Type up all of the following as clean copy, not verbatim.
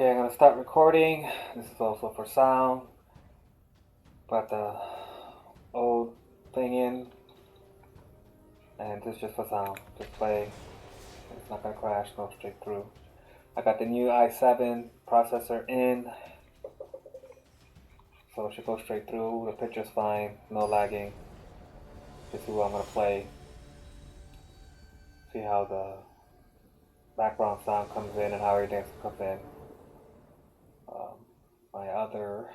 Okay, I'm gonna start recording. This is also for sound. Put the old thing in, and this is just for sound. Just play. It's not gonna crash. Go straight through. I got the new i7 processor in, so it should go straight through. The picture's fine. No lagging. This is who I'm gonna play. See how the background sound comes in and how everything comes in. My other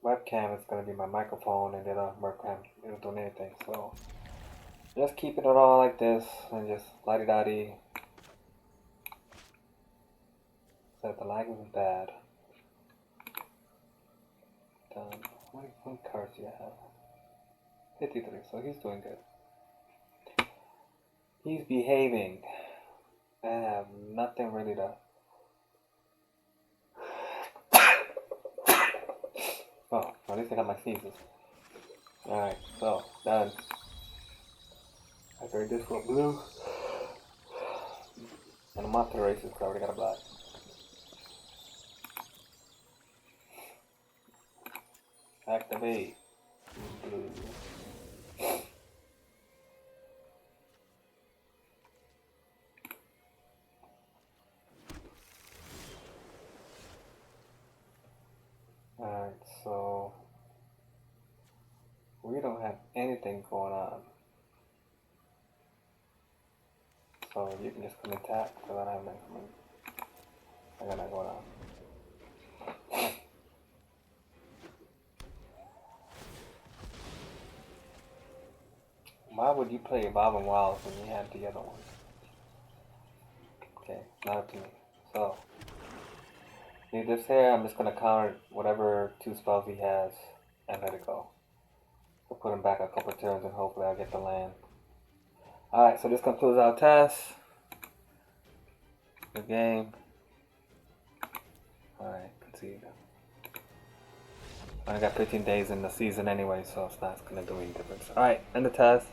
webcam is going to be my microphone, and the other webcam isn't doing anything. So just keeping it all like this and just la-di-da-di. Said the lag isn't bad. Done. How many cards do you have? 53, so he's doing good. He's behaving. I have nothing really to... Oh, at least I got my sneezes. Alright, so, done. I trade this for blue. And a monster races because I already got a black. Activate. Blue. Alright, so we don't have anything going on. So you can just come and tap because I don't have nothing. I got nothing going on. Why would you play Bob and Wild when you have the other one? Okay, not up to me. So, leave this here. I'm just going to counter whatever 2 spells he has and let it go. We'll put him back a couple turns and hopefully I'll get the land. Alright, so this concludes our test. Good game. Alright, concede. I got 15 days in the season anyway, so it's not going to do any difference. Alright, end the test.